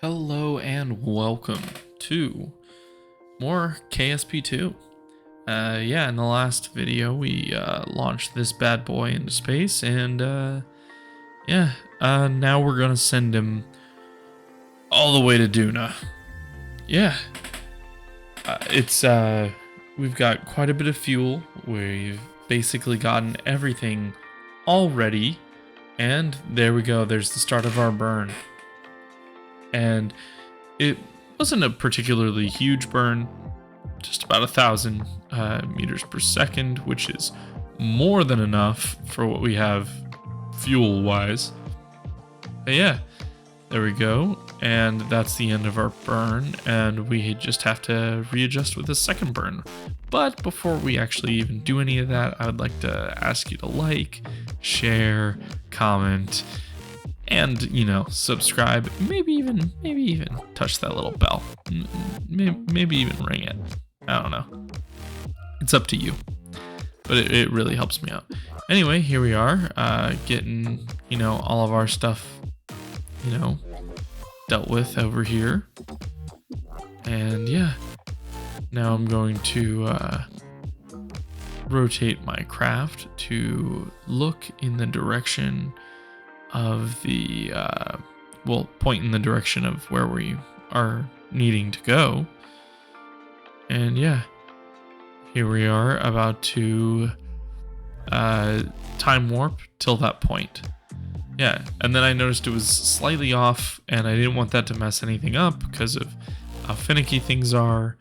Hello and welcome to more KSP2. In the last video we launched this bad boy into space, and now we're gonna send him all the way to Duna. Yeah, it's we've got quite a bit of fuel. We've basically gotten everything all ready, and there we go. There's the start of our burn. And it wasn't a particularly huge burn, just about 1,000 meters per second, which is more than enough for what we have fuel wise. But yeah, there we go. And that's the end of our burn, and we just have to readjust with the second burn. But before we actually even do any of that, I would like to ask you to like, share, comment, and subscribe. Maybe even touch that little bell. Maybe even ring it. I don't know. It's up to you, but it really helps me out. Anyway, here we are, getting all of our stuff dealt with over here. And yeah, now I'm going to rotate my craft to look in the direction of the point in the direction of where we are needing to go. And yeah, here we are about to time warp till that point. Yeah, and then I noticed it was slightly off, and I didn't want that to mess anything up because of how finicky things are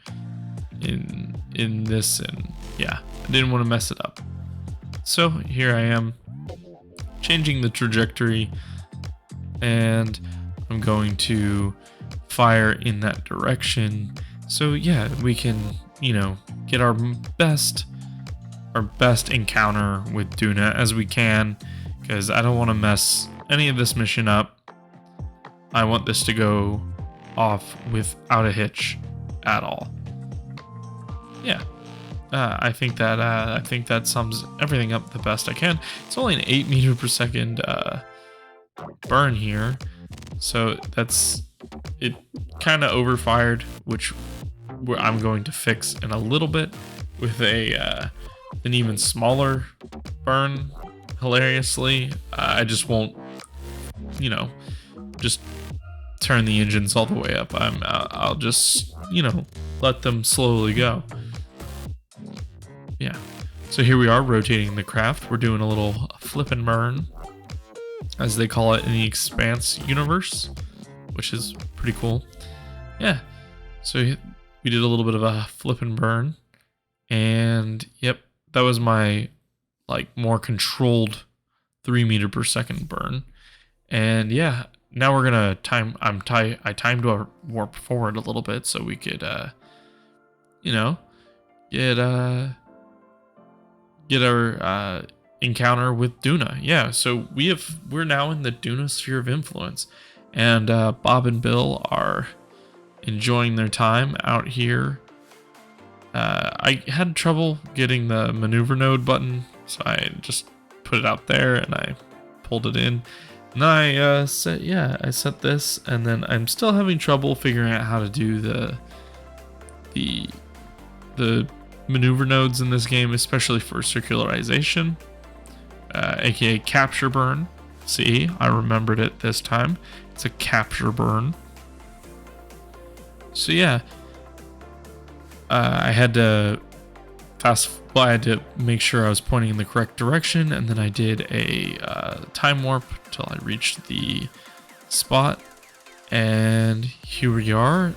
in this, and yeah, I didn't want to mess it up. So here I am, changing the trajectory, and I'm going to fire in that direction. So yeah, we can, get our best encounter with Duna as we can, because I don't want to mess any of this mission up. I want this to go off without a hitch at all. Yeah. I think that sums everything up the best I can. It's only an 8 meter per second burn here, so that's it. Kind of overfired, which I'm going to fix in a little bit with an even smaller burn. Hilariously, I just won't, just turn the engines all the way up. I'll just let them slowly go. Yeah, so here we are rotating the craft. We're doing a little flip and burn, as they call it in the Expanse universe, which is pretty cool. Yeah, so we did a little bit of a flip and burn, and yep, that was my more controlled 3 meter per second burn. And yeah, now we're gonna I timed our warp forward a little bit so we could get our encounter with Duna. Yeah, so we're now in the Duna sphere of influence, and Bob and Bill are enjoying their time out here. I had trouble getting the maneuver node button, so I just put it out there and I pulled it in. And then I set this, and then I'm still having trouble figuring out how to do the maneuver nodes in this game, especially for circularization, aka capture burn. See, I remembered it this time. It's a capture burn. So yeah, I had to make sure I was pointing in the correct direction, and then I did a time warp till I reached the spot. And here we are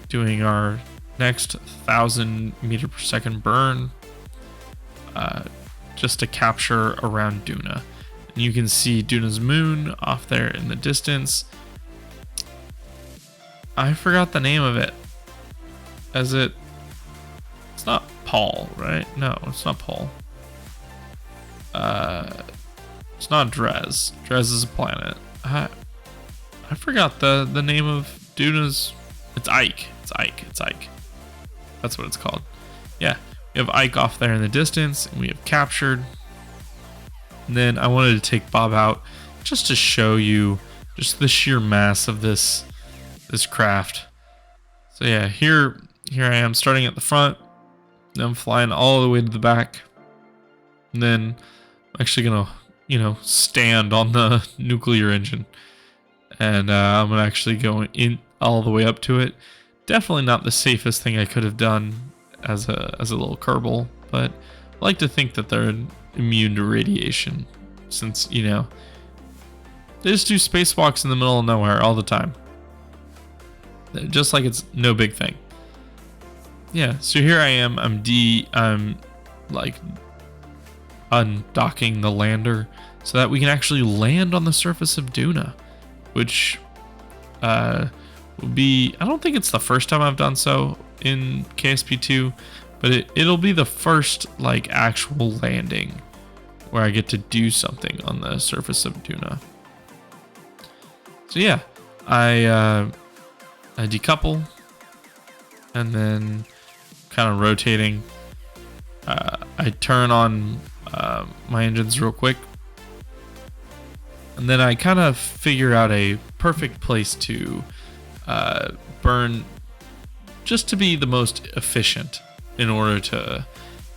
doing our next 1,000 meter per second burn, just to capture around Duna. And you can see Duna's moon off there in the distance. I forgot the name of it. It's not Paul, right? No, it's not Paul. It's not Drez. Drez is a planet. I forgot the name of Duna's. It's Ike. It's Ike. That's what it's called. Yeah, we have Ike off there in the distance, and we have captured. And then I wanted to take Bob out just to show you just the sheer mass of this craft. So yeah, here I am starting at the front. Then I'm flying all the way to the back. And then I'm actually gonna, stand on the nuclear engine. And I'm gonna actually go in all the way up to it. Definitely not the safest thing I could have done as a little Kerbal, but I like to think that they're immune to radiation, since they just do spacewalks in the middle of nowhere all the time, just like it's no big thing. Yeah, so here I am. I'm like undocking the lander so that we can actually land on the surface of Duna, which will be, I don't think it's the first time I've done so in KSP2, but it'll be the first like actual landing where I get to do something on the surface of Duna. So yeah, I decouple, and then kind of rotating, I turn on my engines real quick, and then I kind of figure out a perfect place to burn, just to be the most efficient in order to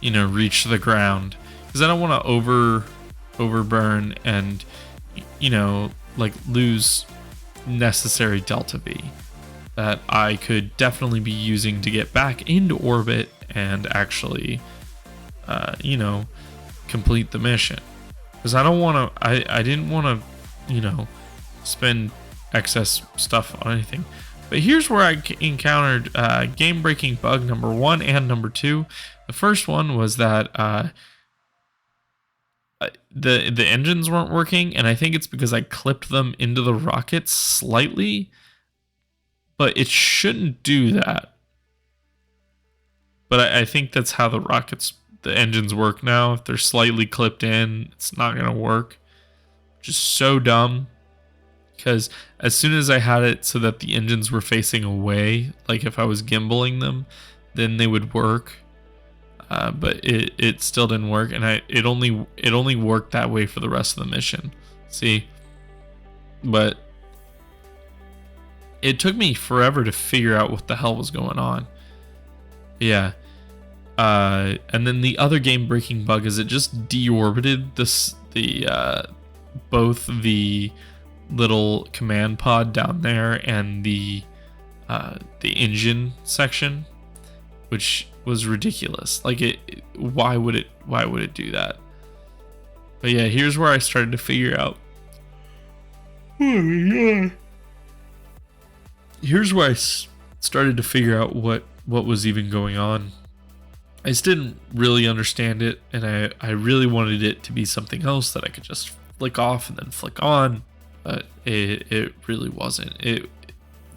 reach the ground, because I don't want to overburn and like lose necessary delta V that I could definitely be using to get back into orbit and actually complete the mission. Because I don't want to, I didn't want to spend excess stuff on anything. But here's where I encountered game-breaking bug number 1 and number 2. The first one was that the engines weren't working, and I think it's because I clipped them into the rocket slightly, but it shouldn't do that. But I think that's how the engines work now. If they're slightly clipped in, it's not gonna work. Just so dumb. Because as soon as I had it so that the engines were facing away, like if I was gimbaling them, then they would work. But it still didn't work, and it only worked that way for the rest of the mission. See, but it took me forever to figure out what the hell was going on. Yeah, and then the other game-breaking bug is it just deorbited both the little command pod down there and the engine section, which was ridiculous. Like why would it do that? But yeah, here's where I started to figure out. Here's where I started to figure out what was even going on. I just didn't really understand it, and I really wanted it to be something else that I could just flick off and then flick on, but it really wasn't.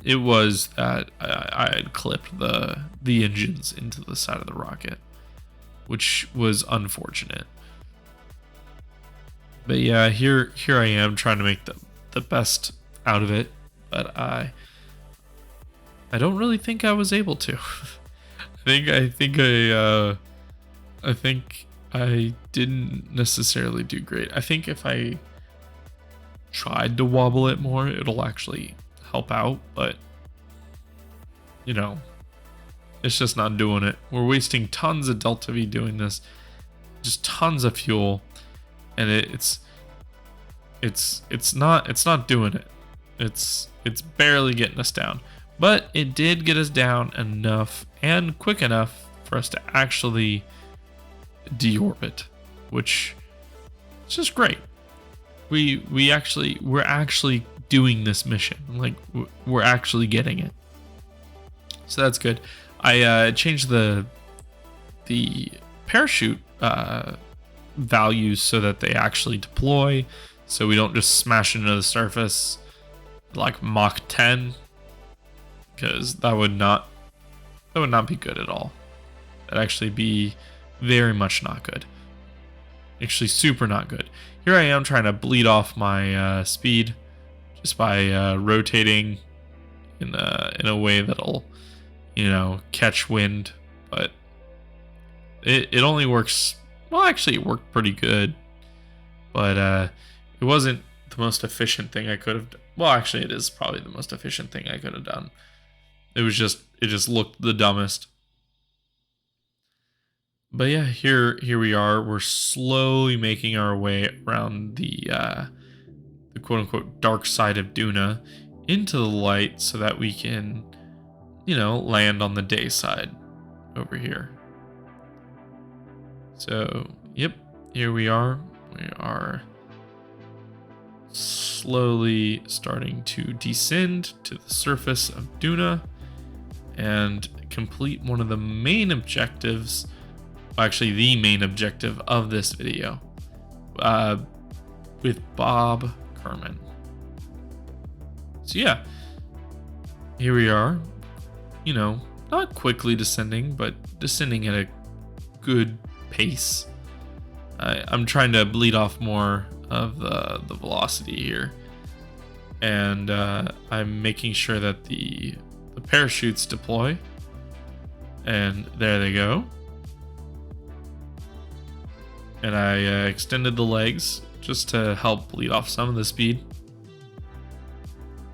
It was that I had clipped the engines into the side of the rocket, which was unfortunate. But yeah, here I am trying to make the best out of it, but I don't really think I was able to. I think I didn't necessarily do great. I think if I tried to wobble it more, it'll actually help out, but it's just not doing it. We're wasting tons of delta V doing this, just tons of fuel, and it's not doing it. It's barely getting us down, but it did get us down enough and quick enough for us to actually deorbit, which is just great. We're actually doing this mission. Like, we're actually getting it. So that's good. I changed the parachute values so that they actually deploy, so we don't just smash into the surface like Mach 10, because that would not be good at all. That'd actually be very much not good. Actually, super not good. Here I am trying to bleed off my speed just by rotating in a way that'll, catch wind. But it only works. Well, actually, it worked pretty good, but it wasn't the most efficient thing I could have Well, actually, it is probably the most efficient thing I could have done. It just looked the dumbest. But yeah, here we are. We're slowly making our way around the quote unquote dark side of Duna into the light so that we can, land on the day side over here. So, yep, here we are. We are slowly starting to descend to the surface of Duna and complete one of the main objectives, actually the main objective of this video, with Bob Kerman. So yeah, here we are, not quickly descending, but descending at a good pace. I'm trying to bleed off more of the velocity here, and I'm making sure that the parachutes deploy, and there they go. And I extended the legs just to help bleed off some of the speed.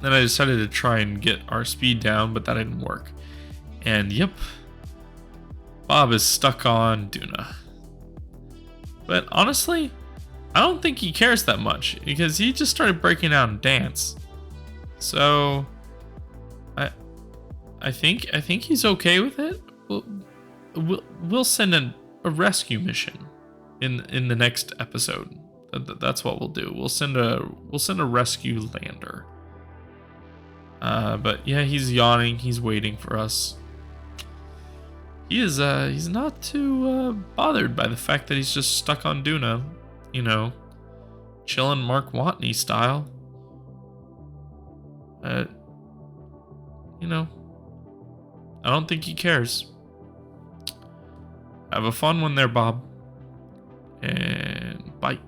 Then I decided to try and get our speed down, but that didn't work. And yep, Bob is stuck on Duna. But honestly, I don't think he cares that much because he just started breaking out in dance. So I think he's okay with it. We'll send a rescue mission in the next episode. That's what we'll do. We'll send a rescue lander. But yeah, he's yawning. He's waiting for us. He's not too bothered by the fact that he's just stuck on Duna, chilling Mark Watney style. I don't think he cares. Have a fun one there, Bob. And bye.